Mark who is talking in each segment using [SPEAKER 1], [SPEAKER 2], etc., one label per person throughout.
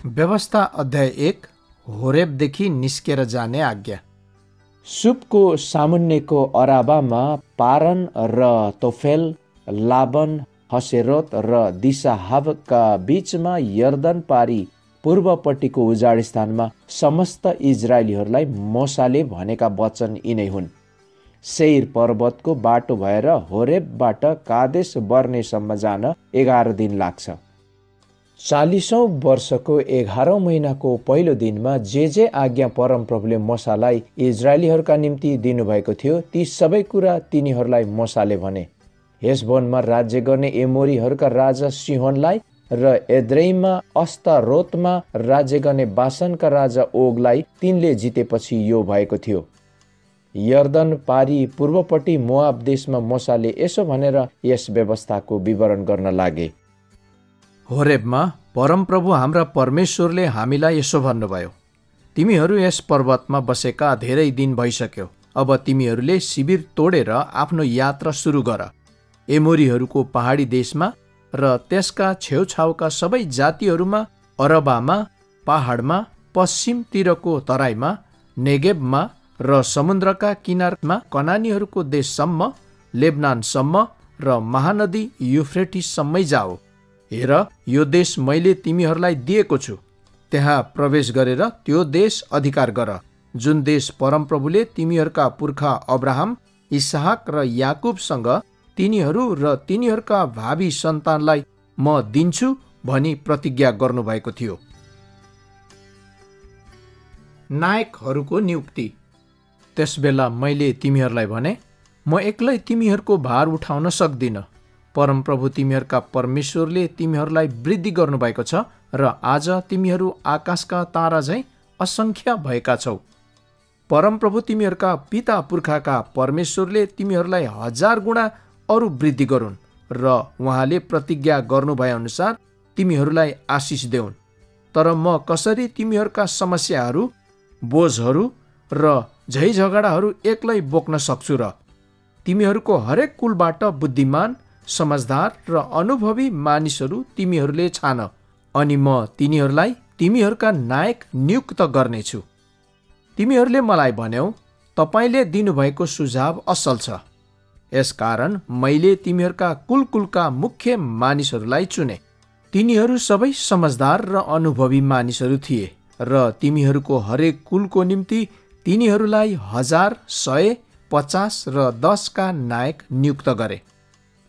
[SPEAKER 1] व्यवस्था अध्याय 1 होरेबदेखि निस्केर जाने आज्ञा।
[SPEAKER 2] सुपको सामुन्नेको अराबामा पारन र तोफेल, लाबन, हसेरोत र दिशाहाबका बीचमा यर्दन पारी पूर्वपट्टिको उजाड स्थानमा समस्त इजरायलीहरूलाई मोसाले भनेका वचन यिनै हुन्। सेयर पर्वतको बाटो भएर होरेबबाट कादेश बर्नेसम्म जान 11 दिन लाग्छ। 40औं वर्षको 11औं महिनाको पहिलो दिनमा जे आज्ञा परमप्रभुले मोसालाई इजरायलीहरूका निम्ति दिनुभएको थियो ती सबै कुरा तिनीहरूलाई मोसाले भने। हेशबोनमा राज्य गर्ने एमोरीहरूका राजा सिहोनलाई र एद्रेईमा अस्तारोतमा राज्य गर्ने बासनका राजा ओगलाई तिनले जितेपछि यो भएको थियो। यर्दन पारी पूर्वपट्टि मोआब देशमा मोसाले यसो भनेर यस व्यवस्थाको विवरण गर्न लागे।
[SPEAKER 1] होरेबमा परमप्रभु हाम्रा परमेश्वरले हामीलाई यसो भन्नुभयो, तिमीहरू यस पर्वतमा बसेका धेरै दिन भइसक्यो। अब तिमीहरूले शिविर तोडेर आफ्नो यात्रा सुरु गर। एमोरीहरूको पहाडी देशमा र त्यसका छेउछाउका सबै जातिहरूमा, अरबामा, पहाडमा, पश्चिमतिरको तराईमा, नेगेबमा र समुद्रका किनारमा, कनानीहरूको देशसम्म, लेबनानसम्म र महानदी युफ्रेटिससम्मै जाऊ। हेर, यो देश मैले तिमीहरूलाई दिएको छु। त्यहाँ प्रवेश गरेर त्यो देश अधिकार गर, जुन देश परमप्रभुले तिमीहरूका पुर्खा अब्राहम, इसहाक र याकुबसँग तिनीहरू र तिनीहरूका भावी सन्तानलाई म दिन्छु भनी प्रतिज्ञा गर्नुभएको थियो। नायकहरूको नियुक्ति। त्यसबेला मैले तिमीहरूलाई भने, म एक्लै तिमीहरूको भार उठाउन सक्दिनँ। परमप्रभु तिमीहरूका परमेश्वरले तिमीहरूलाई वृद्धि गर्नुभएको छ र आज तिमीहरू आकाशका तारा झैँ असङ्ख्य भएका छौ। परमप्रभु तिमीहरूका पिता पुर्खाका परमेश्वरले तिमीहरूलाई 1000 गुणा अरू वृद्धि गरून् र उहाँले प्रतिज्ञा गर्नुभए अनुसार तिमीहरूलाई आशिष देऊन्। तर म कसरी तिमीहरूका समस्याहरू, बोझहरू र झैझगडाहरू एक्लै बोक्न सक्छु र तिमीहरूको हरेक कुलबाट बुद्धिमान, समझदार र अनुभवी मानिसहरू तिमीहरूले छान, अनि म तिनीहरूलाई तिमीहरूका नायक नियुक्त गर्नेछु। तिमीहरूले मलाई भन्यौ, तपाईँले दिनुभएको सुझाव असल छ। यसकारण मैले तिमीहरूका कुलका मुख्य मानिसहरूलाई चुने। तिनीहरू सबै समझदार र अनुभवी मानिसहरू थिए र तिमीहरूको हरेक कुलको निम्ति तिनीहरूलाई 1000, 100, 50 र 10 का नायक नियुक्त गरे।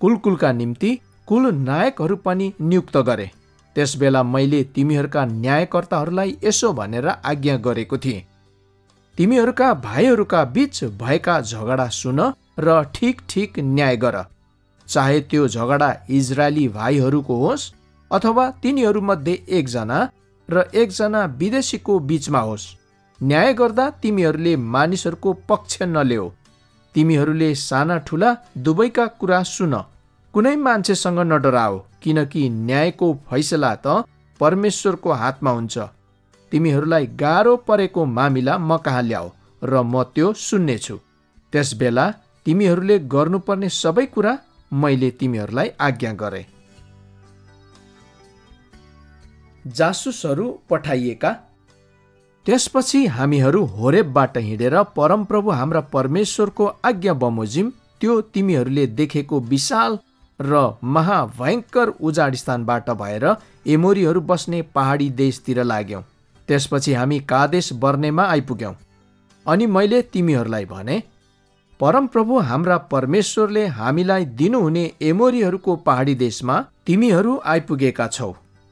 [SPEAKER 1] कुलका निम्ति कुल नायकहरू पनि नियुक्त गरे। त्यसबेला मैले तिमीहरूका न्यायकर्ताहरूलाई यसो भनेर आज्ञा गरेको थिएँ, तिमीहरूका भाइहरूका बीच भएका झगडा सुन र ठिक न्याय गर। चाहे त्यो झगडा इजरायली भाइहरूको होस् अथवा तिनीहरूमध्ये एकजना र एकजना विदेशीको बीचमा होस्। न्याय गर्दा तिमीहरूले मानिसहरूको पक्ष नल्याऊ। तिमीहरूले साना ठुला दुवैका कुरा सुन। कुनै मान्छेसँग नडराओ, किनकि न्यायको फैसला त परमेश्वरको हातमा हुन्छ। तिमीहरूलाई गाह्रो परेको मामिला म कहाँ ल्याऊ र म त्यो सुन्नेछु। त्यसबेला तिमीहरूले गर्नुपर्ने सबै कुरा मैले तिमीहरूलाई आज्ञा गरे। जासुसहरू पठाइएका। त्यसपछि हामीहरू होरेबबाट हिँडेर परमप्रभु हाम्रा परमेश्वरको आज्ञा बमोजिम त्यो तिमीहरूले देखेको विशाल र महाभयङ्कर उजाड स्थानबाट भएर एमोरीहरू बस्ने पहाडी देशतिर लाग्यौं। त्यसपछि हामी कादेश बर्नेमा आइपुग्यौं। अनि मैले तिमीहरूलाई भने, परमप्रभु हाम्रा परमेश्वरले हामीलाई दिनुहुने एमोरीहरूको पहाडी देशमा तिमीहरू आइपुगेका छौ।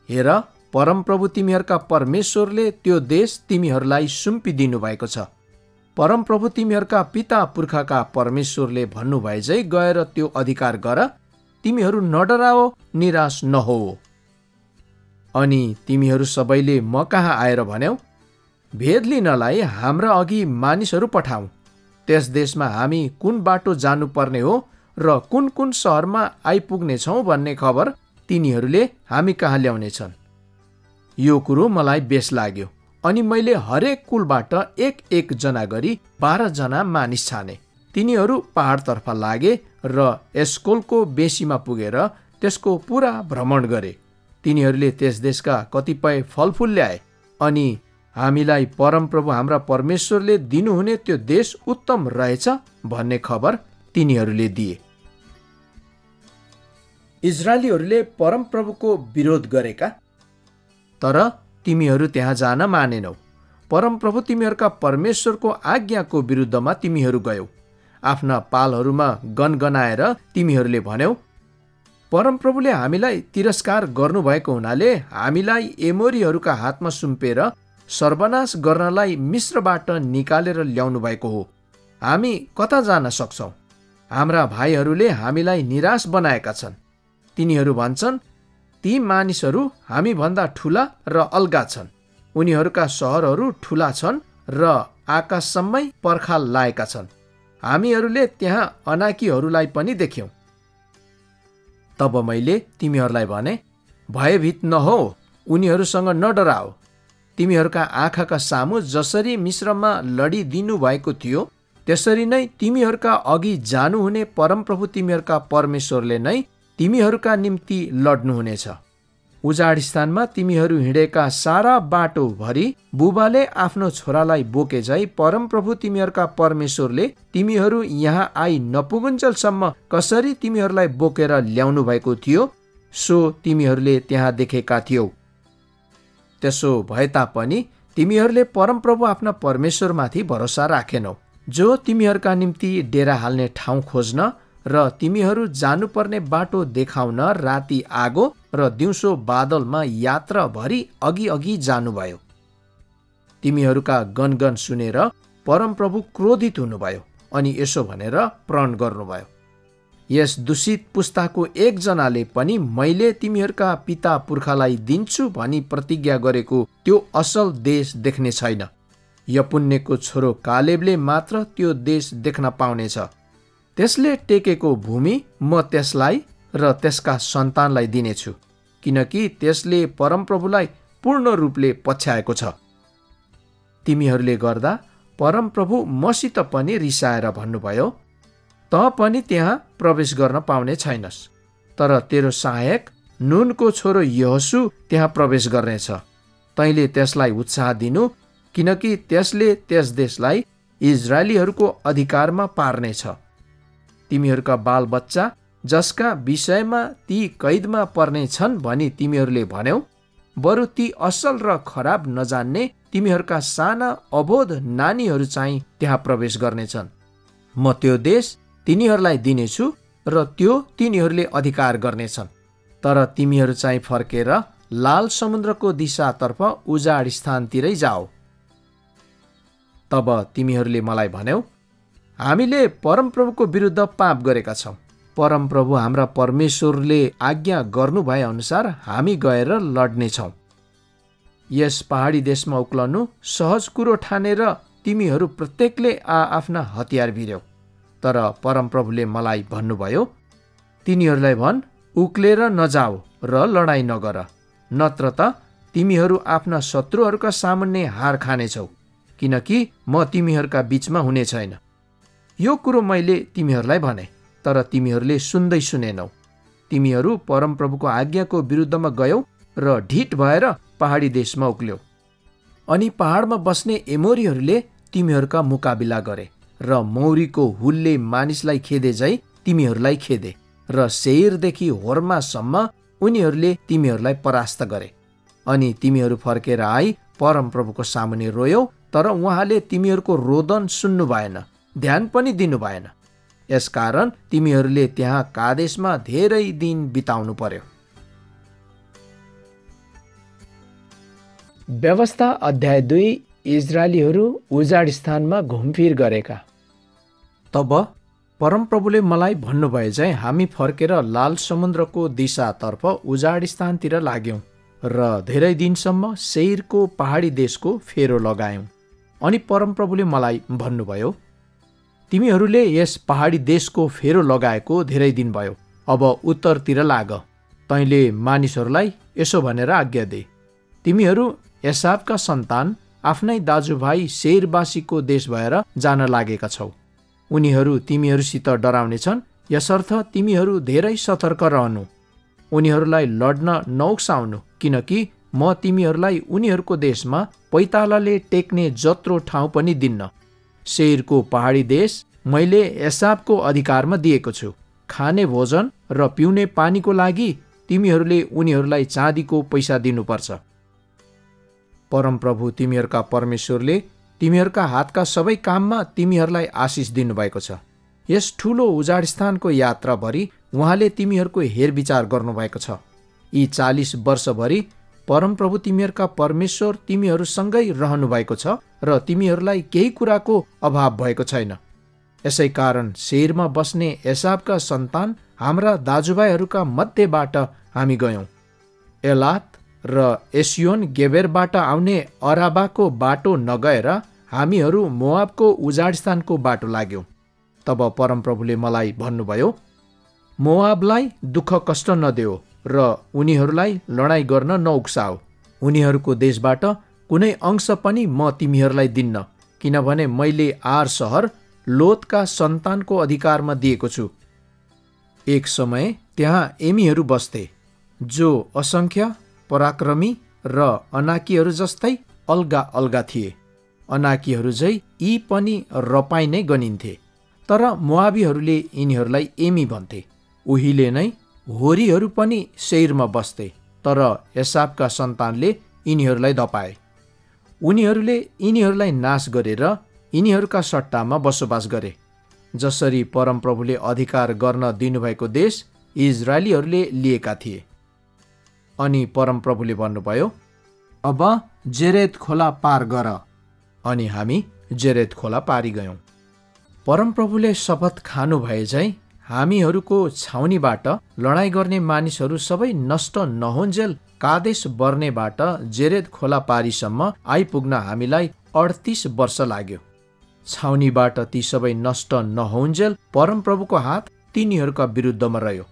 [SPEAKER 1] हेर, परमप्रभु तिमीहरूका परमेश्वरले त्यो देश तिमीहरूलाई सुम्पिदिनु भएको छ। परमप्रभु तिमीहरूका पिता पुर्खाका परमेश्वरले भन्नुभए झै गएर त्यो अधिकार गर। तिमीहरू नडराओ, निराश नहो। अनि तिमीहरू सबैले म कहाँ आएर भन्यौ, भेद लिनलाई हाम्रा अघि मानिसहरू पठाऊ। त्यस देशमा हामी कुन बाटो जानुपर्ने हो र कुन सहरमा आइपुग्नेछौँ भन्ने खबर तिनीहरूले हामी कहाँ ल्याउनेछन्। यो कुरो मलाई बेस लाग्यो। अनि मैले हरेक कुलबाट एक जना गरी 12 जना मानिस छाने। तिनीहरू पहाडतर्फ लागे र एस्कोलको बेसीमा पुगेर त्यसको पुरा भ्रमण गरे। तिनीहरूले त्यस देशका कतिपय फलफुल ल्याए अनि हामीलाई परमप्रभु हाम्रा परमेश्वरले दिनुहुने त्यो देश उत्तम रहेछ भन्ने खबर तिनीहरूले दिए। इजरायलीहरूले परमप्रभुको विरोध गरेका, तर तिमीहरू त्यहाँ जान मानेनौ। परमप्रभु तिमीहरूका परमेश्वरको आज्ञाको विरुद्धमा तिमीहरू गयौ। आफ्ना पालहरूमा गनगनाएर तिमीहरूले भन्यौ, परमप्रभुले हामीलाई तिरस्कार गर्नुभएको हुनाले हामीलाई एमोरीहरूका हातमा सुम्पेर सर्वनाश गर्नलाई मिस्रबाट निकालेर ल्याउनु भएको हो। हामी कता जान सक्छौँ? हाम्रा भाइहरूले हामीलाई निराश बनाएका छन्। तिनीहरू भन्छन्, ती मानिसहरू हामीभन्दा ठुला र अल्गा छन्। उनीहरूका सहरहरू ठुला छन् र आकाशसम्मै पर्खाल लाएका छन्। हामीहरूले त्यहाँ अनाकीहरूलाई पनि देख्यौँ। तब मैले तिमीहरूलाई भने, भयभीत नहो, उनीहरूसँग नडराओ। तिमीहरूका आँखाका सामु जसरी मिस्रमा लडिदिनु भएको थियो, त्यसरी नै तिमीहरूका अघि जानुहुने परमप्रभु तिमीहरूका परमेश्वरले नै तिमीहरूका निम्ति लड्नुहुनेछ। उजाड स्थानमा तिमीहरू हिँडेका सारा बाटोभरि बुबाले आफ्नो छोरालाई बोके झै परमप्रभु तिमीहरूका परमेश्वरले तिमीहरू यहाँ आई नपुगुन्जेलसम्म कसरी तिमीहरूलाई बोकेर ल्याउनु भएको थियो, सो तिमीहरूले त्यहाँ देखेका थियौ। त्यसो भए तापनि तिमीहरूले परमप्रभु आफ्ना परमेश्वरमाथि भरोसा राखेनौ, जो तिमीहरूका निम्ति डेरा हाल्ने ठाउँ खोज्न र तिमीहरू जानुपर्ने बाटो देखाउन राति आगो र दिउँसो बादलमा यात्राभरि अघि अघि जानुभयो। तिमीहरूका गनगन सुनेर परमप्रभु क्रोधित हुनुभयो अनि यसो भनेर प्रण गर्नुभयो, यस दूषित पुस्ताको एकजनाले पनि मैले तिमीहरूका पिता पुर्खालाई दिन्छु भनी प्रतिज्ञा गरेको त्यो असल देश देख्ने छैन। यपुन्नेको छोरो कालेबले मात्र त्यो देश देख्न पाउनेछ। त्यसले टेकेको भूमि म त्यसलाई र त्यसका सन्तानलाई दिनेछु, किनकि त्यसले परमप्रभुलाई पूर्ण रूपले पछ्याएको छ। तिमीहरूले गर्दा परमप्रभु मसित पनि रिसाएर भन्नुभयो, त पनि त्यहाँ प्रवेश गर्न पाउने छैनस्, तर तेरो सहायक नूनको छोरो यहोशू त्यहाँ प्रवेश गर्नेछ। तैँले त्यसलाई उत्साह दिनु, किनकि त्यसले त्यस देशलाई इजरायलीहरूको अधिकारमा पार्नेछ। तिमीहरूका बालबच्चा जसका विषयमा ती कैदमा पर्ने छन् भनी तिमीहरूले भन्यौ, बरु ती असल र खराब नजान्ने तिमीहरूका साना अबोध नानीहरू चाहिँ त्यहाँ प्रवेश गर्नेछन्। म त्यो देश तिनीहरूलाई दिनेछु र त्यो तिनीहरूले अधिकार गर्नेछन्। तर तिमीहरू चाहिँ फर्केर लाल समुद्रको दिशातर्फ उजाड स्थानतिरै जाओ। तब तिमीहरूले मलाई भन्यौ, हामीले परमप्रभुको विरुद्ध पाप गरेका छौँ। परमप्रभु हाम्रा परमेश्वरले आज्ञा गर्नु भए अनुसार हामी गएर लड्नेछौँ। यस पहाडी देशमा उक्लनु सहज कुरो ठानेर तिमीहरू प्रत्येकले आफ्ना हतियार भिर्यौ। तर परमप्रभुले मलाई भन्नुभयो, तिनीहरूलाई भन्, उक्लेर नजाओ र लडाईँ नगर, नत्र त तिमीहरू आफ्ना शत्रुहरूका सामुन्ने हार खानेछौ, किनकि म तिमीहरूका बीचमा हुने छैन। यो कुरो मैले तिमीहरूलाई भने, तर तिमीहरूले सुन्दै सुनेनौ। तिमीहरू परमप्रभुको आज्ञाको विरुद्धमा गयौ र ढिट भएर पहाडी देशमा उक्ल्यौ। अनि पहाडमा बस्ने एमोरीहरूले तिमीहरूका मुकाबिला गरे र मौरीको हुलले मानिसलाई खेदे झै तिमीहरूलाई खेदे र सेयरदेखि होर्मासम्म उनीहरूले तिमीहरूलाई परास्त गरे। अनि तिमीहरू फर्केर आई परमप्रभुको सामुन्ने रोयौ, तर उहाँले तिमीहरूको रोदन सुन्नु भएन, ध्यान पनि दिनु भएन। यसकारण तिमीहरूले त्यहाँ कादेशमा धेरै दिन बिताउनु पर्यो।
[SPEAKER 2] व्यवस्था अध्याय 2। इजरायलीहरू उजाड स्थानमा घुमफिर गरेका।
[SPEAKER 1] तब परमप्रभुले मलाई भन्नुभए चाहिँ हामी फर्केर लाल समुद्रको दिशातर्फ उजाड स्थानतिर लाग्यौं र धेरै दिनसम्म सेयरको पहाडी देशको फेरो लगायौं। अनि परमप्रभुले मलाई भन्नुभयो, तिमीहरूले यस पहाडी देशको फेरो लगाएको धेरै दिन भयो, अब उत्तरतिर लाग। तैँले मानिसहरूलाई यसो भनेर आज्ञा दे, तिमीहरू एसावका सन्तान आफ्नै दाजुभाइ सेयरवासीको देश भएर जान लागेका छौ। उनीहरू तिमीहरूसित डराउनेछन्, यसर्थ तिमीहरू धेरै सतर्क रहनु। उनीहरूलाई लड्न नउक्साउनु, किनकि म तिमीहरूलाई उनीहरूको देशमा पैतालाले टेक्ने जत्रो ठाउँ पनि दिन्न। सेयरको पहाडी देश मैले एसावको अधिकारमा दिएको छु। खाने भोजन र पिउने पानीको लागि तिमीहरूले उनीहरूलाई चाँदीको पैसा दिनुपर्छ। परमप्रभु तिमीहरूका परमेश्वरले तिमीहरूका हातका सबै काममा तिमीहरूलाई आशिष दिनुभएको छ। यस ठूलो उजाड स्थानको यात्राभरि उहाँले तिमीहरूको हेरविचार गर्नुभएको छ। यी 40 वर्षभरि परमप्रभु तिमीहरूका परमेश्वर तिमीहरूसँगै रहनुभएको छ र तिमीहरूलाई केही कुराको अभाव भएको छैन। यसै कारण सेयरमा बस्ने एसावका सन्तान हाम्रा दाजुभाइहरूका मध्येबाट हामी गयौँ। एलात र एसियोन गेबेरबाट आउने अराबाको बाटो नगएर हामीहरू मोआबको उजाड स्थानको बाटो लाग्यौँ। तब परमप्रभुले मलाई भन्नुभयो, मोआबलाई दुःख कष्ट नदेऊ र उनीहरूलाई लडाईँ गर्न नउक्साओ। उनीहरूको देशबाट कुनै अंश पनि म तिमीहरूलाई दिन्न, किनभने मैले आर सहर लोतका सन्तानको अधिकारमा दिएको छु। एक समय त्यहाँ एमीहरू बस्थे, जो असङ्ख्य, पराक्रमी र अनाकीहरू जस्तै अलगा अलगा थिए। अनाकीहरू झै यी पनि रपाई नै गनिन्थे, तर मोआबीहरूले यिनीहरूलाई एमी भन्थे। उहिले नै होरीहरू पनि सेयरमा बस्थे, तर एसावका सन्तानले यिनीहरूलाई धपाए। उनीहरूले यिनीहरूलाई नाश गरेर यिनीहरूका सट्टामा बसोबास गरे। जसरी परमप्रभुले अधिकार गर्न दिनुभएको देश इजरायलीहरूले लिएका थिए। अनि परमप्रभुले भन्नुभयो, अब जेरेद खोला पार गर। अनि हामी जेरेद खोला पारी गयौँ। परमप्रभुले शपथ खानु भए झै हामीहरूको छाउनीबाट लडाईँ गर्ने मानिसहरू सबै नष्ट नहुन्जेल कादेश बर्नेबाट जेरेद खोला पारीसम्म आइपुग्न हामीलाई 38 वर्ष लाग्यो। छाउनीबाट ती सबै नष्ट नहुन्जेल परमप्रभुको हात तिनीहरूका विरुद्धमा रह्यो।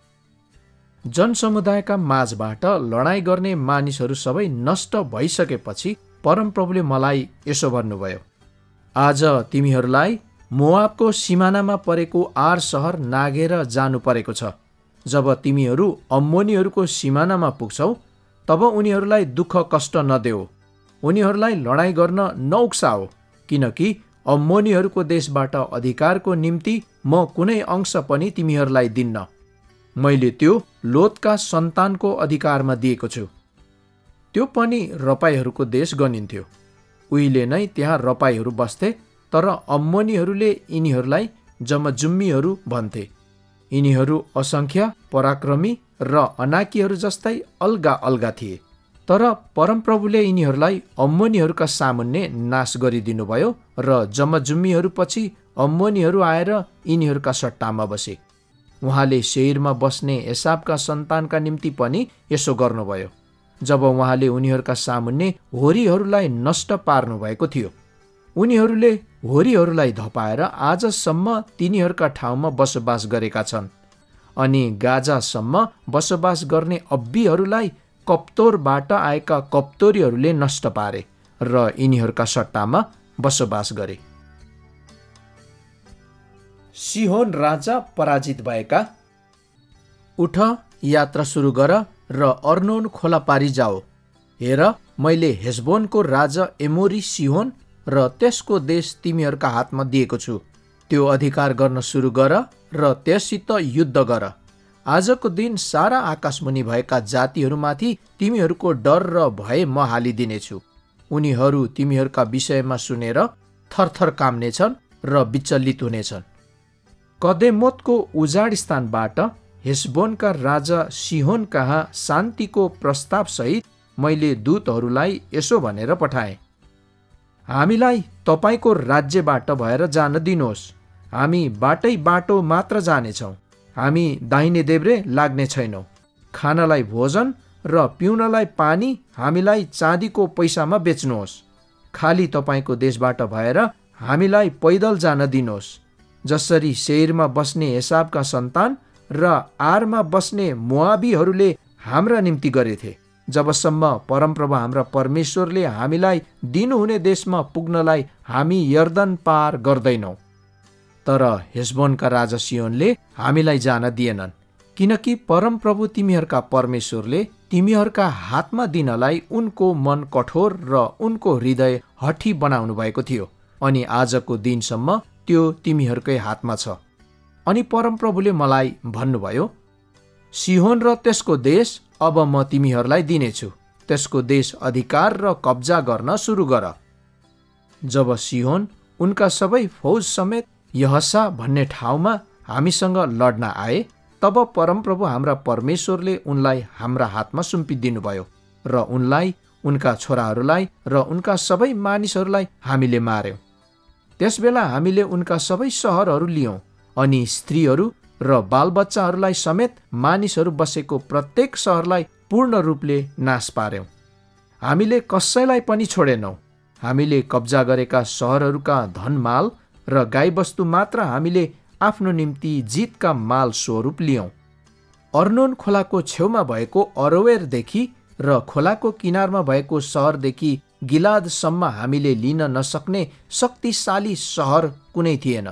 [SPEAKER 1] जनसमुदायका माझबाट लडाईँ गर्ने मानिसहरू सबै नष्ट भइसकेपछि परमप्रभुले मलाई यसो भन्नुभयो, आज तिमीहरूलाई मोआबको सिमानामा परेको आर सहर नाघेर जानु परेको छ। जब तिमीहरू अम्मोनीहरूको सिमानामा पुग्छौ, तब उनीहरूलाई दुःख कष्ट नदेऊ, उनीहरूलाई लडाईँ गर्न नउक्साओ, किनकि अम्मोनीहरूको देशबाट अधिकारको निम्ति म कुनै अंश पनि तिमीहरूलाई दिन्न। मैले त्यो लोतका सन्तानको अधिकारमा दिएको छु। त्यो पनि रपाईहरूको देश गनिन्थ्यो। उहिले नै त्यहाँ रपाईहरू बस्थे, तर अम्मोनीहरूले यिनीहरूलाई जमजुम्मीहरू भन्थे। यिनीहरू असङ्ख्य, पराक्रमी र अनाकीहरू जस्तै अलगा अलगा थिए। तर परमप्रभुले यिनीहरूलाई अम्मोनीहरूका सामुन्ने नाश गरिदिनुभयो र जमजुम्मीहरूपछि अम्मोनीहरू आएर यिनीहरूका सट्टामा बसे। उहाँले सेयरमा बस्ने एसावका सन्तानका निम्ति पनि यसो गर्नुभयो, जब उहाँले उनीहरूका सामुन्ने होरीहरूलाई नष्ट पार्नु भएको थियो। उनीहरूले होरीहरूलाई धपाएर आजसम्म तिनीहरूका ठाउँमा बसोबास गरेका छन्। अनि गाजासम्म बसोबास गर्ने अब्बीहरूलाई कप्तोरबाट आएका कप्तोरीहरूले नष्ट पारे र यिनीहरूका सट्टामा बसोबास गरे। सिहोन राजा पराजित भएका। उठ, यात्रा सुरु गर र अर्नोन खोला पारी जाओ। हेर, मैले हेशबोनको राजा एमोरी सिहोन र त्यसको देश तिमीहरूका हातमा दिएको छु। त्यो अधिकार गर्न सुरु गर र त्यससित युद्ध गर। आजको दिन सारा आकाशमुनि भएका जातिहरूमाथि तिमीहरूको डर र भय म हालिदिनेछु। उनीहरू तिमीहरूका विषयमा सुनेर थरथर काम्नेछन् र विचलित हुनेछन्। कदेमोतको उजाड स्थानबाट हेशबोनका राजा सिहोन कहाँ शान्तिको प्रस्तावसहित मैले दूतहरूलाई यसो भनेर पठाएँ, हामीलाई तपाईँको राज्यबाट भएर जान दिनुहोस्। हामी बाटै बाटो मात्र जानेछौँ। हामी दाहिने देब्रे लाग्ने छैनौँ। खानलाई भोजन र पिउनलाई पानी हामीलाई चाँदीको पैसामा बेच्नुहोस्। खाली तपाईँको देशबाट भएर हामीलाई पैदल जान दिनुहोस्। जसरी सेयरमा बस्ने एसावका सन्तान र आरमा बस्ने मोआबीहरूले हाम्रा निम्ति गरेथे, जबसम्म परमप्रभु हाम्रा परमेश्वरले हामीलाई दिनुहुने देशमा पुग्नलाई हामी यर्दन पार गर्दैनौँ। तर हेशबोनका राजा सिहोनले हामीलाई जान दिएनन्, किनकि परमप्रभु तिमीहरूका परमेश्वरले तिमीहरूका हातमा दिनलाई उनको मन कठोर र उनको हृदय हठी बनाउनु भएको थियो, अनि आजको दिनसम्म त्यो तिमीहरूकै हातमा छ। अनि परमप्रभुले मलाई भन्नुभयो, सिहोन र त्यसको देश अब म तिमीहरूलाई दिनेछु, त्यसको देश अधिकार र कब्जा गर्न सुरु गर। जब सिहोन उनका सबै फौज समेत यहसा भन्ने ठाउँमा हामीसँग लड्न आए, तब परमप्रभु हाम्रा परमेश्वरले उनलाई हाम्रा हातमा सुम्पिदिनुभयो र उनलाई, उनका छोराहरूलाई र उनका सबै मानिसहरूलाई हामीले मार्यौं। त्यसबेला हामीले उनका सबै सहरहरू लियौं अनि स्त्रीहरू र बालबच्चाहरूलाई समेत मानिसहरू बसेको प्रत्येक सहरलाई पूर्ण रूपले नाश पार्यौं। हामीले कसैलाई पनि छोडेनौं। हामीले कब्जा गरेका सहरहरूका धनमाल र गाईबस्तु मात्र हामीले आफ्नो निम्ति जितका माल स्वरूप लियौं। अर्नोन खोलाको छेउमा भएको अरोवेरदेखि र खोलाको किनारमा भएको सहरदेखि गिलादसम्म हामीले लिन नसक्ने शक्तिशाली सहर कुनै थिएन।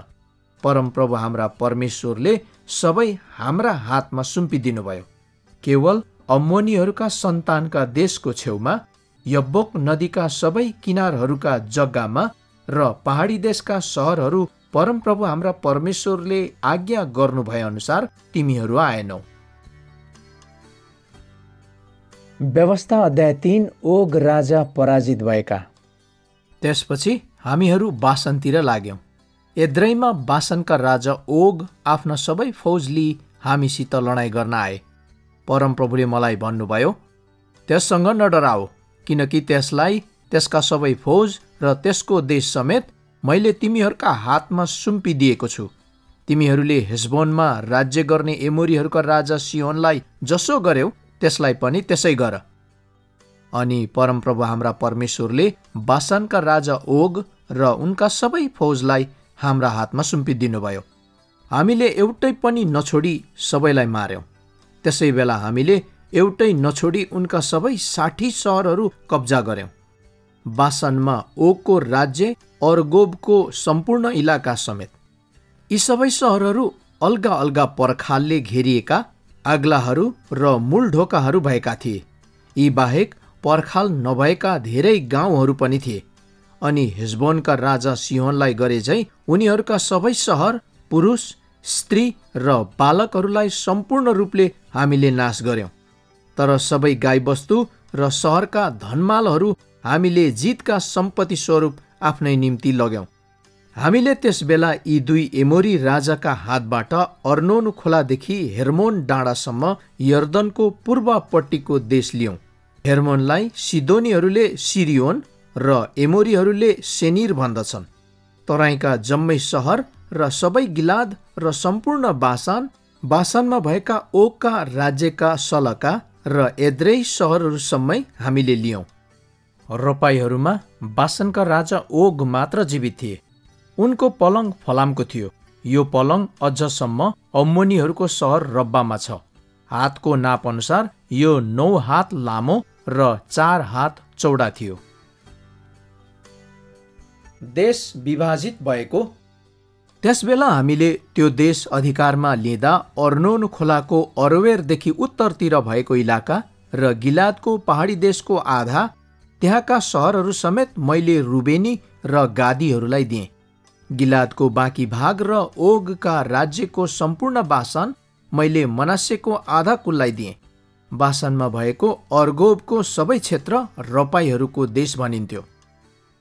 [SPEAKER 1] परमप्रभु हाम्रा परमेश्वरले सबै हाम्रा हातमा सुम्पिदिनुभयो। केवल अम्मोनीहरूका सन्तानका देशको छेउमा यब्बोक नदीका सबै किनारहरूका जग्गामा र पहाडी देशका सहरहरू परमप्रभु हाम्रा परमेश्वरले आज्ञा गर्नु भए अनुसार तिमीहरू आएनौ।
[SPEAKER 2] व्यवस्था अध्याय 3। ओग राजा पराजित भएका।
[SPEAKER 1] त्यसपछि हामीहरू बासनतिर लाग्यौं। एद्रैमा बासनका राजा ओग आफ्ना सबै फौज लिई हामीसित लडाईँ गर्न आए। परमप्रभुले मलाई भन्नुभयो, त्यससँग नडराओ, किनकि त्यसलाई, त्यसका सबै फौज र त्यसको देश समेत मैले तिमीहरूका हातमा सुम्पिदिएको छु। तिमीहरूले हेशबोनमा राज्य गर्ने एमोरीहरूका राजा सिहोनलाई जसो गर्यौ त्यसलाई पनि त्यसै गर। अनि परमप्रभु हाम्रा परमेश्वरले बासानका राजा ओग र उनका सबै फौजलाई हाम्रा हातमा सुम्पिदिनुभयो। हामीले एउटै पनि नछोडी सबैलाई मार्यौं। त्यसै बेला हामीले एउटै नछोडी उनका सबै 60 सहरहरू कब्जा गर्यौं। बासानमा ओगको राज्य अर्गोबको सम्पूर्ण इलाका समेत। यी सबै सहरहरू अलगा अलगा पर्खालले घेरिएका अग्लाहरू र मूल ढोकाहरू भएका थिए। यी बाहेक पर्खाल नभएका धेरै गाउँहरू पनि थिए। अनि हेशबोनका राजा सिहोनलाई गरे झै उनीहरूका सबै सहर, पुरुष, स्त्री र बालकहरूलाई सम्पूर्ण रूपले हामीले नाश गर्यौं। तर सबै गाईबस्तु र सहरका धनमालहरू हामीले जितका सम्पत्ति स्वरूप आफ्नै निम्ति लग्यौं। हामीले त्यसबेला यी दुई एमोरी राजाका हातबाट अर्नोन खोलादेखि हेर्मोन डाँडासम्म यर्दनको पूर्वपट्टिको देश लियौं। हेर्मोनलाई सिदोनीहरूले सिरियोन र एमोरीहरूले सेनिर भन्दछन्। तराईका जम्मै सहर र सबै गिलाद र सम्पूर्ण बासान, बासानमा भएका ओगका राज्यका सलका र एद्रै सहरहरूसम्मै हामीले लियौं। रोपाईहरूमा बासनका राजा ओग मात्र जीवित थिए। उनको पलङ फलामको थियो। यो पलङ अझसम्म अम्मोनीहरूको सहर रब्बामा छ। हातको नाप अनुसार यो 9 हात लामो र 4 हात चौडा थियो। देश विभाजित भएको। त्यसबेला हामीले त्यो देश अधिकारमा लिँदा अर्नोन खोलाको अरोवेरदेखि उत्तरतिर भएको इलाका र गिलादको पहाडी देशको आधा, त्यहाँका सहरहरू समेत मैले रुबेनी र गादीहरूलाई दिएँ। गिलादको बाँकी भाग र ओगका राज्यको सम्पूर्ण बासान मैले मनासेको आधा कुललाई दिएँ। बासानमा भएको अर्गोबको सबै क्षेत्र रोपाईहरूको देश भनिन्थ्यो।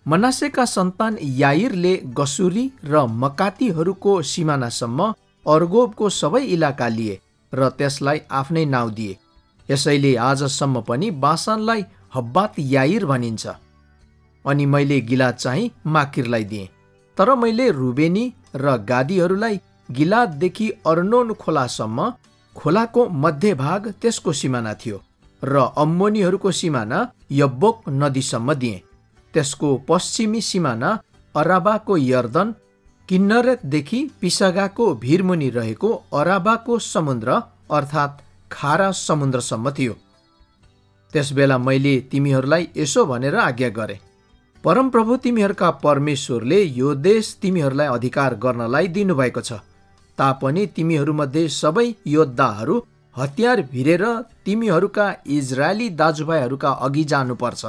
[SPEAKER 1] मनासेका सन्तान याइरले गसुरी र मकातीहरूको सिमानासम्म अर्गोबको सबै इलाका लिए र त्यसलाई आफ्नै नाउँ दिए। यसैले आजसम्म पनि बासानलाई हब्बात याइर भनिन्छ। अनि मैले गिलाद चाहिँ माकिरलाई दिएँ। तर मैले रुबेनी र गादीहरूलाई गिलाददेखि अर्नोन खोलासम्म, खोलाको मध्य भाग त्यसको सिमाना थियो, र अम्मोनीहरूको सिमाना यब्बोक नदीसम्म दिएँ। त्यसको पश्चिमी सिमाना अराबाको यर्दन, किन्नरेतदेखि पिसगाको भिरमुनि रहेको अराबाको समुद्र अर्थात् खारा समुद्रसम्म थियो। त्यसबेला मैले तिमीहरूलाई यसो भनेर आज्ञा गरे, परमप्रभु तिमीहरूका परमेश्वरले यो देश तिमीहरूलाई अधिकार गर्नलाई दिनुभएको छ। तापनि तिमीहरूमध्ये सबै योद्धाहरू हतियार भिरेर तिमीहरूका इजरायली दाजुभाइहरूका अघि जानुपर्छ।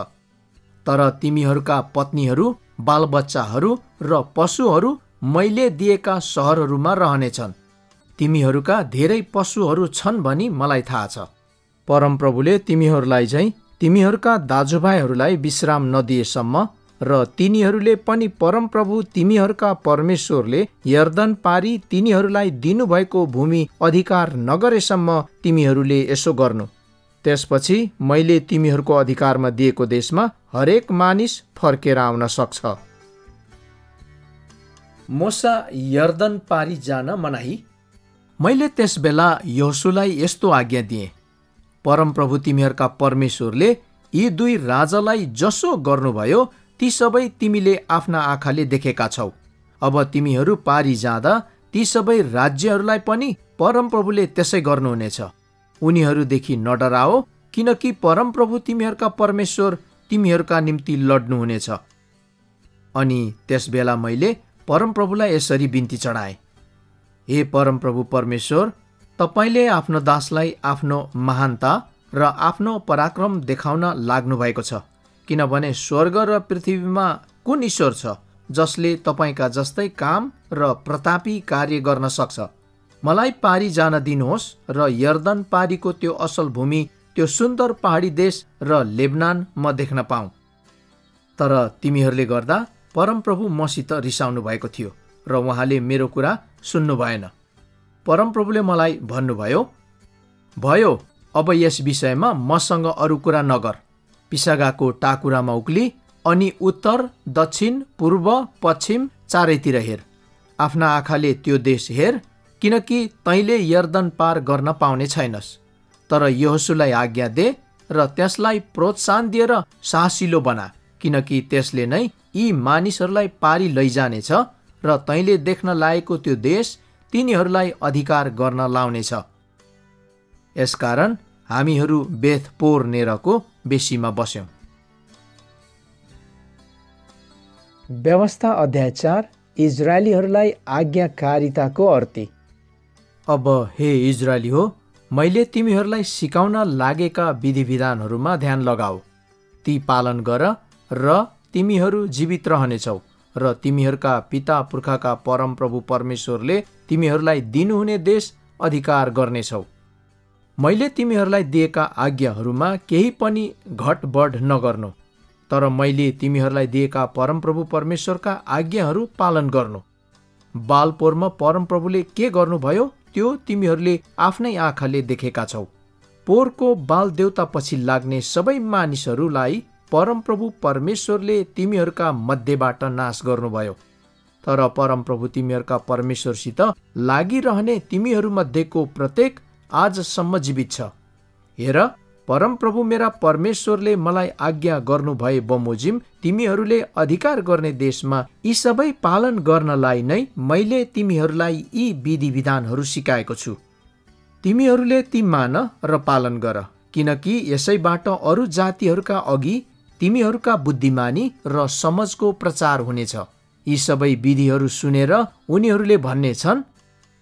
[SPEAKER 1] तर तिमीहरूका पत्नीहरू, बालबच्चाहरू र पशुहरू मैले दिएका सहरहरूमा रहनेछन्। तिमीहरूका धेरै पशुहरू छन् भनी मलाई थाहा छ। परमप्रभुले तिमीहरूलाई चाहिँ तिमीहरूका दाजुभाइहरूलाई विश्राम नदिएसम्म र तिनीहरूले पनि परमप्रभु तिमीहरूका परमेश्वरले यर्दन पारी तिनीहरूलाई दिनुभएको भूमि अधिकार नगरेसम्म तिमीहरूले यसो गर्नु। त्यसपछि मैले तिमीहरूको अधिकारमा दिएको देशमा हरेक मानिस फर्केर आउन सक्छ। मोसा यर्दन पारी जान मनाही। मैले त्यसबेला यहोशुलाई यस्तो आज्ञा दिएँ, परमप्रभु तिमीहरूका परमेश्वरले यी दुई राजालाई जसो गर्नुभयो ती सबै तिमीले आफ्ना आँखाले देखेका छौ। अब तिमीहरू पारी जाँदा ती सबै राज्यहरूलाई पनि परमप्रभुले त्यसै गर्नुहुनेछ। उनीहरूदेखि नडराओ, किनकि परमप्रभु तिमीहरूका परमेश्वर तिमीहरूका निम्ति लड्नुहुनेछ। अनि त्यसबेला मैले परमप्रभुलाई यसरी बिन्ती चढाएँ, हे परमप्रभु परमेश्वर, तपाईँले आफ्नो दासलाई आफ्नो महानता र आफ्नो पराक्रम देखाउन लाग्नु भएको छ। किनभने स्वर्ग र पृथ्वीमा कुन ईश्वर छ जसले तपाईँका जस्तै काम र प्रतापी कार्य गर्न सक्छ। मलाई पारी जान दिनुहोस् र यर्दन पारीको त्यो असल भूमि, त्यो सुन्दर पहाडी देश र लेबनान म देख्न पाऊँ। तर तिमीहरूले गर्दा परमप्रभु मसित रिसाउनु भएको थियो र उहाँले मेरो कुरा सुन्नु भएन। परमप्रभुले मलाई भन्नुभयो, भयो अब यस विषयमा मसँग अरू कुरा नगर। पिसागाको टाकुरामा उक्ली अनि उत्तर, दक्षिण, पूर्व, पश्चिम चारैतिर हेर। आफ्ना आँखाले त्यो देश हेर, किनकि तैँले यर्दन पार गर्न पाउने छैनस्। तर यहोशुलाई आज्ञा दे र त्यसलाई प्रोत्साहन दिएर साहसिलो बना, किनकि त्यसले नै यी मानिसहरूलाई पारी लैजानेछ र तैँले देख्न लागेको त्यो देश तिनीहरूलाई अधिकार गर्न लाउनेछ। यसकारण हामीहरू बेथ पोर नेरको बेसीमा बस्यौं।
[SPEAKER 2] व्यवस्था अध्याय 4 इजरायलीहरूलाई आज्ञाकारिताको अर्ती।
[SPEAKER 1] अब हे इजरायली हो, मैले तिमीहरूलाई सिकाउन लागेका विधिविधानहरूमा ध्यान लगाऊ। ती पालन गर र तिमीहरू जीवित रहनेछौ र तिमीहरूका पिता पुर्खाका परमप्रभु परमेश्वरले तिमीहरूलाई दिनुहुने देश अधिकार गर्नेछौ। मैले तिमीहरूलाई दिएका आज्ञाहरूमा केही पनि घटबढ नगर्नु, तर मैले तिमीहरूलाई दिएका परमप्रभु परमेश्वरका आज्ञाहरू पालन गर्नु। बालपोरमा परमप्रभुले के गर्नुभयो त्यो तिमीहरूले आफ्नै आँखाले देखेका छौ। पोरको बाल देवता पछि लाग्ने सबै मानिसहरूलाई परमप्रभु परमेश्वरले तिमीहरूका मध्येबाट नाश गर्नुभयो। तर परमप्रभु तिमीहरूका परमेश्वरसित लागिरहने तिमीहरूमध्येको प्रत्येक आजसम्म जीवित छ। हेर, परमप्रभु मेरा परमेश्वरले मलाई आज्ञा गर्नुभए बमोजिम तिमीहरूले अधिकार गर्ने देशमा यी सबै पालन गर्नलाई नै मैले तिमीहरूलाई यी विधिविधानहरू सिकाएको छु। तिमीहरूले ती मान र पालन गर, किनकि यसैबाट अरू जातिहरूका अघि तिमीहरूका बुद्धिमानी र समझको प्रचार हुनेछ। यी सबै विधिहरू सुनेर उनीहरूले भन्नेछन्,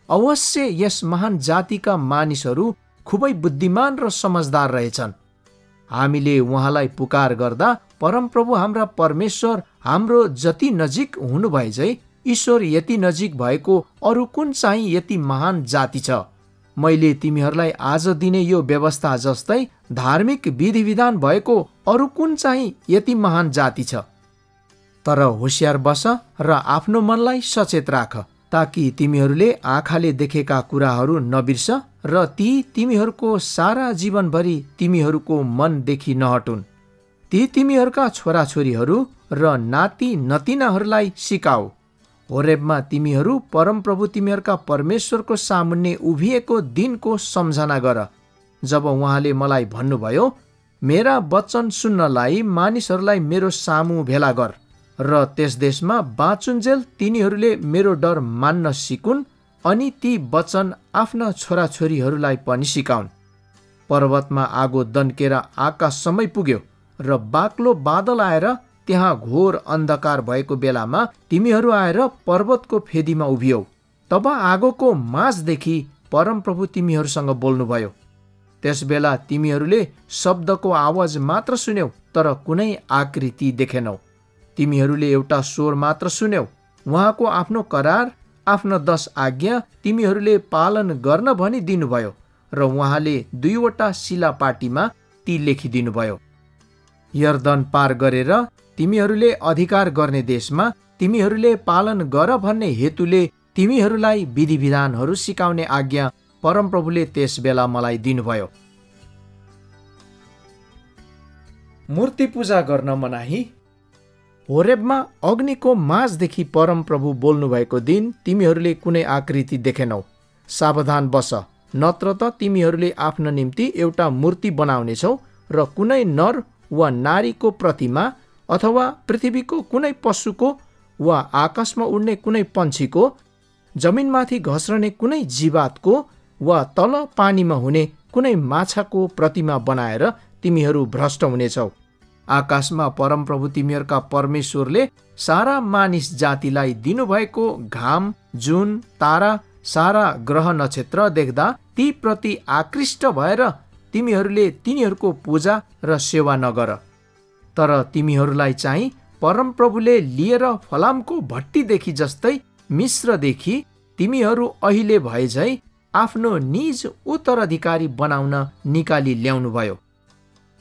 [SPEAKER 1] अवश्य यस महान जातिका मानिसहरू खुबै बुद्धिमान र समझदार रहेछन्। हामीले उहाँलाई पुकार गर्दा परमप्रभु हाम्रा परमेश्वर हाम्रो जति नजिक हुनुभए चाहिँ ईश्वर यति नजिक भएको अरू कुन चाहिँ यति महान जाति छ। मैले तिमीहरूलाई आज दिने यो व्यवस्था जस्तै धार्मिक विधिविधान भएको अरू कुन चाहिँ यति महान जाति छ। तर होशियार बस र आफ्नो मनलाई सचेत राख, ताकि तिमीहरूले आँखाले देखेका कुराहरू नबिर्स र ती तिमीहरूको सारा जीवनभरि तिमीहरूको मनदेखि नहटुन्। ती तिमीहरूका छोराछोरीहरू र नाति नतिनाहरूलाई सिकाऊ। होरेबमा तिमीहरू परमप्रभु तिमीहरूका परमेश्वरको सामुन्ने उभिएको दिनको सम्झना गर, जब उहाँले मलाई भन्नुभयो, मेरा वचन सुन्नलाई मानिसहरूलाई मेरो सामु भेला गर र त्यस देशमा बाँचुन्जेल तिनीहरूले मेरो डर मान्न सिकुन् अनि ती वचन आफ्ना छोराछोरीहरूलाई पनि सिकाउन्। पर्वतमा आगो दन्केर आकाशसम्मै पुग्यो र बाक्लो बादल आएर त्यहाँ घोर अन्धकार भएको बेलामा तिमीहरू आएर पर्वतको फेदीमा उभियौ। तब आगोको माझदेखि परमप्रभु तिमीहरूसँग बोल्नुभयो त्यसबेला तिमीहरूले शब्दको आवाज मात्र सुन्यौ, तर कुनै आकृति देखेनौ। तिमीहरूले एउटा स्वर मात्र सुन्यौ। उहाँको आफ्नो करार, आफ्ना 10 आज्ञा तिमीहरूले पालन गर्न भनी दिनुभयो र उहाँले 2वटा शिलापाटीमा ती लेखिदिनुभयो। यर्दन पार गरेर तिमीहरूले अधिकार गर्ने देशमा तिमीहरूले पालन गर भन्ने हेतुले तिमीहरूलाई विधि विधानहरू सिकाउने आज्ञा परमप्रभुले त्यस बेला मलाई दिनुभयो। मूर्ति पूजा गर्न मनाही। होरेबमा अग्निको माझदेखि परमप्रभु बोल्नुभएको दिन तिमीहरूले कुनै आकृति देखेनौ। सावधान बस, नत्र त तिमीहरूले आफ्ना निम्ति एउटा मूर्ति बनाउनेछौ र कुनै नर वा नारीको प्रतिमा अथवा पृथ्वीको कुनै पशुको वा आकाशमा उड्ने कुनै पन्छीको, जमिनमाथि घस्रने कुनै जीवातको वा तल पानीमा हुने कुनै माछाको प्रतिमा बनाएर तिमीहरू भ्रष्ट हुनेछौ। आकाशमा परमप्रभु तिमीहरूका परमेश्वरले सारा मानिस जातिलाई दिनुभएको घाम, जुन, तारा, सारा ग्रह नक्षत्र देख्दा ती प्रति आकृष्ट भएर तिमीहरूले तिनीहरूको पूजा र सेवा नगर। तर तिमीहरूलाई चाहिँ परमप्रभुले लिएर फलामको भट्टीदेखि जस्तै मिश्रदेखि तिमीहरू अहिले भए झै आफ्नो निज उत्तराधिकारी बनाउन निकाली ल्याउनुभयो।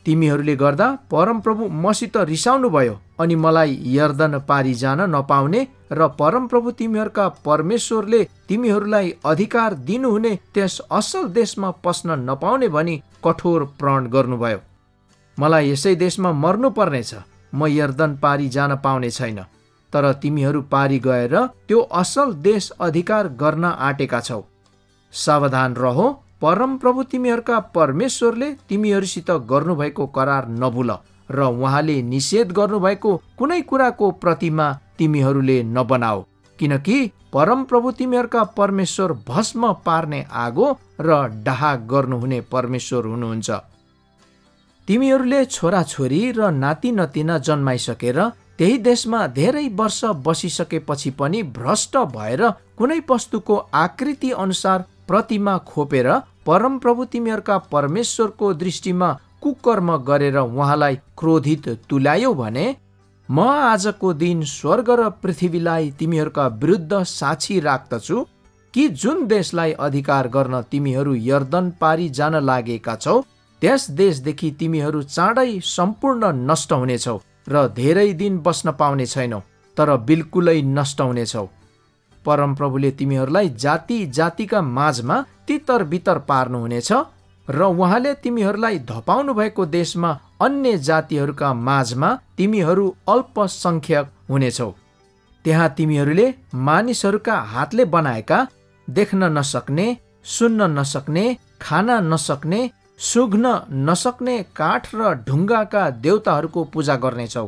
[SPEAKER 1] तिमीहरूले गर्दा परमप्रभु मसित रिसाउनु भयो अनि मलाई यर्दन पारी जान नपाउने र परमप्रभु तिमीहरूका परमेश्वरले तिमीहरूलाई अधिकार दिनुहुने त्यस असल देशमा पस्न नपाउने भनी कठोर प्रण गर्नुभयो। मलाई यसै देशमा मर्नु पर्नेछ, म यर्दन पारी जान पाउने छैन। तर तिमीहरू पारी गएर त्यो असल देश अधिकार गर्न आँटेका छौ। सावधान रहो, परमप्रभु तिमीहरूका परमेश्वरले तिमीहरूसित गर्नुभएको करार नभुल र उहाँले निषेध गर्नुभएको कुनै कुराको प्रतिमा तिमीहरूले नबनाओ, किनकि परमप्रभु तिमीहरूका परमेश्वर भस्म पार्ने आगो र डाहा गर्नुहुने परमेश्वर हुनुहुन्छ। तिमीहरूले छोराछोरी र नाति नतिना जन्माइसकेर त्यही देशमा धेरै वर्ष बसिसकेपछि पनि भ्रष्ट भएर कुनै वस्तुको आकृति अनुसार प्रतिमा खोपेर परमप्रभु तिमीहरूका परमेश्वरको दृष्टिमा कुकर्म गरेर उहाँलाई क्रोधित तुल्यायौ भने म आजको दिन स्वर्ग र पृथ्वीलाई तिमीहरूका विरुद्ध साक्षी राख्दछु कि जुन देशलाई अधिकार गर्न तिमीहरू यर्दन पारी जान लागेका छौ त्यस देशदेखि तिमीहरू चाँडै सम्पूर्ण नष्ट हुनेछौ र धेरै दिन बस्न पाउने छैनौ, तर बिल्कुलै नष्ट हुनेछौ। परमप्रभुले तिमीहरूलाई जाति जातिका माझमा तितर बितर पार्नुहुनेछ र उहाँले तिमीहरूलाई धपाउनु भएको देशमा अन्य जातिहरूका माझमा तिमीहरू अल्पसंख्यक हुनेछौ। त्यहाँ तिमीहरूले मानिसहरूका हातले बनाएका, देख्न नसक्ने, सुन्न नसक्ने, खान नसक्ने, सुघ्न नसक्ने काठ र ढुङ्गाका देवताहरूको पूजा गर्नेछौ।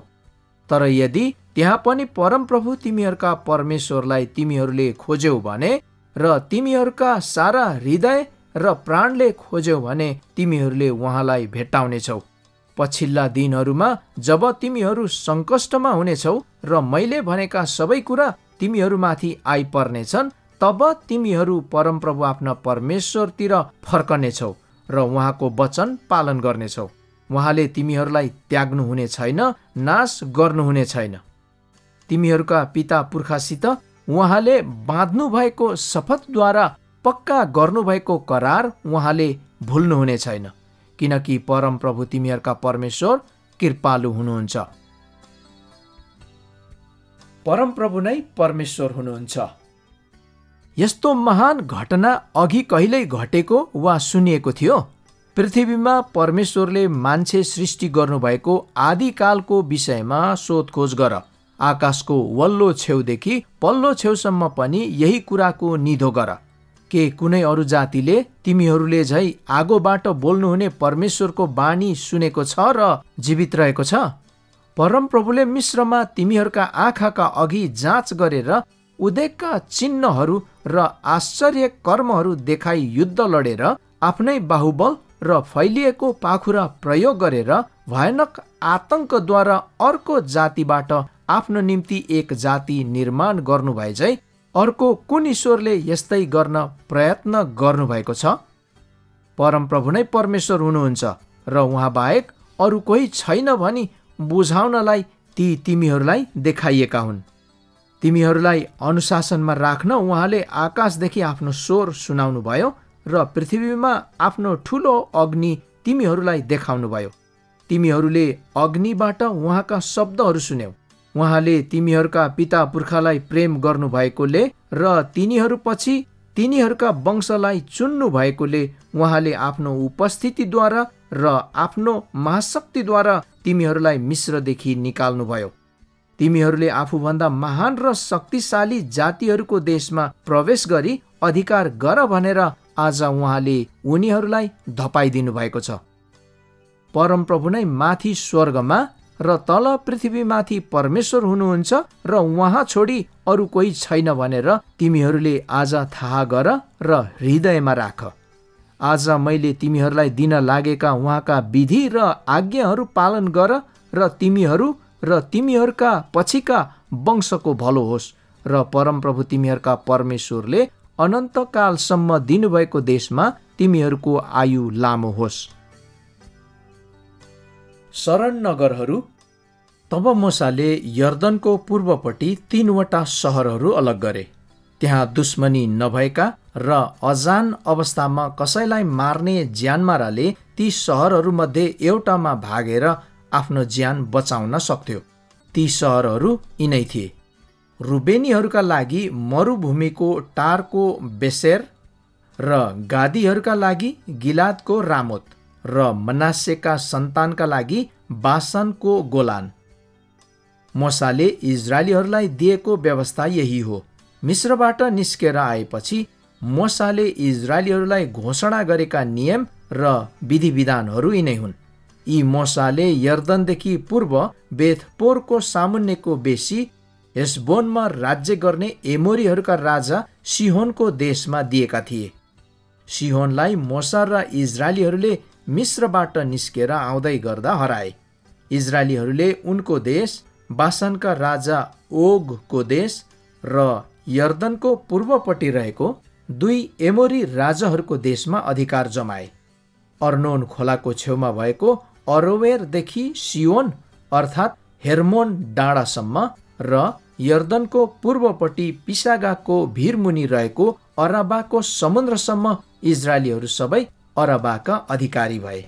[SPEAKER 1] तर यदि त्यहाँ पनि परमप्रभु तिमीहरूका परमेश्वरलाई तिमीहरूले खोज्यौ भने र तिमीहरूका सारा हृदय र प्राणले खोज्यौ भने तिमीहरूले उहाँलाई भेट्टाउनेछौ। पछिल्ला दिनहरूमा जब तिमीहरू सङ्कष्टमा हुनेछौ र मैले भनेका सबै कुरा तिमीहरूमाथि आइपर्नेछन्, तब तिमीहरू परमप्रभु आफ्ना परमेश्वरतिर फर्कनेछौ र उहाँको वचन पालन गर्नेछौ। उहाँले तिमीहरूलाई त्याग्नुहुने छैन, नाश गर्नुहुने छैन। तिमीहरूका पिता पुर्खासित उहाँले बाँध्नु भएको शपथद्वारा पक्का गर्नुभएको करार उहाँले भुल्नुहुने छैन, किनकि परमप्रभु तिमीहरूका परमेश्वर कृपालु हुनुहुन्छ। परमप्रभु नै परमेश्वर हुनुहुन्छ। यस्तो महान घटना अघि कहिल्यै घटेको वा सुनिएको थियो? पृथ्वीमा परमेश्वरले मान्छे सृष्टि गर्नुभएको आदिकालको विषयमा सोधखोज गर। आकाशको वल्लो छेउदेखि पल्लो छेउसम्म पनि यही कुराको निधो गर। के कुनै अरू जातिले तिमीहरूले झै आगोबाट बोल्नुहुने परमेश्वरको बाणी सुनेको छ र जीवित रहेको छ? परमप्रभुले मिश्रमा तिमीहरूका आँखाका अघि जाँच गरेर उदेकका चिन्हहरू र आश्चर्य कर्महरू देखाई युद्ध लडेर आफ्नै बाहुबल र फैलिएको पाखुरा प्रयोग गरेर भयानक आतंकद्वारा अर्को जातिबाट आफ्नो निम्ति एक जाति निर्माण गर्नुभए झै अर्को कुन ईश्वरले यस्तै गर्न प्रयत्न गर्नुभएको छ? परमप्रभु नै परमेश्वर हुनुहुन्छ र उहाँ बाहेक अरू कोही छैन भनी बुझाउनलाई तिमीहरूलाई देखाइएका हुन्। तिमीहरूलाई अनुशासनमा राख्न उहाँले आकाशदेखि आफ्नो स्वर सुनाउनुभयो र पृथ्वीमा आफ्नो ठुलो अग्नि तिमीहरूलाई देखाउनुभयो। तिमीहरूले अग्निबाट उहाँका शब्दहरू सुन्यौ। उहाँले तिमीहरूका पिता पुर्खालाई प्रेम गर्नुभएकोले र तिनीहरूपछि तिनीहरूका वंशलाई चुन्नु भएकोले उहाँले आफ्नो उपस्थितिद्वारा र आफ्नो महाशक्तिद्वारा तिमीहरूलाई मिस्रदेखि निकाल्नुभयो। तिमीहरूले आफूभन्दा महान र शक्तिशाली जातिहरूको देशमा प्रवेश गरी अधिकार गर भनेर आज उहाँले उनीहरूलाई धपाइदिनु भएको छ। परमप्रभु नै माथि स्वर्गमा र तल पृथ्वीमाथि परमेश्वर हुनुहुन्छ र उहाँ छोडी अरू कोही छैन भनेर तिमीहरूले आज थाहा गर र हृदयमा राख। आज मैले तिमीहरूलाई दिन लागेका उहाँका विधि र आज्ञाहरू पालन गर र तिमीहरू र तिमीहरूका पछिका वंशको भलो होस् र परमप्रभु तिमीहरूका परमेश्वरले अनन्तकालसम्म दिनुभएको देशमा तिमीहरूको आयु लामो होस्। शरण नगरहरू। तब मूसाले यर्दनको पूर्वपट्टि 3वटा सहरहरू अलग गरे। त्यहाँ दुश्मनी नभएका र अजान अवस्थामा कसैलाई मार्ने ज्यानमाराले ती सहरहरूमध्ये एउटामा भागेर आफ्नो ज्यान बचाउन सक्थ्यो। ती सहरहरू यिनै थिए: रुबेनीहरूका लागि मरुभूमिको टारको बेसेर र गादीहरूका लागि गिलादको रामोत र मनासेका सन्तानका लागि बासानको गोलान। मूसाले इजरायलीहरूलाई दिएको व्यवस्था यही हो। मिस्रबाट निस्केर आएपछि मूसाले इजरायलीहरूलाई घोषणा गरेका नियम र विधिविधानहरू यिनै हुन्। यी मूसाले यर्दनदेखि पूर्व बेथपोरको सामुन्नेको बेसी हेसबोनमा राज्य गर्ने एमोरीहरूका राजा सिहोनको देशमा दिएका थिए। सिहोनलाई मूसा र इजरायलीहरूले मिस्रबाट निस्केर आउँदै गर्दा हराए। इजरायलीहरूले उनको देश, बासानका राजा ओगको देश र यर्दनको पूर्वपट्टि रहेको 2 एमोरी राजाहरूको देशमा अधिकार जमाए। अर्नोन खोलाको छेउमा भएको अरोवेरदेखि सियोन अर्थात् हेर्मोन डाँडासम्म र यर्दनको पूर्वपट्टि पिसागाको भिरमुनि रहेको अराबाको समुद्रसम्म इजरायलीहरू सबै अराबाका अधिकारी भए।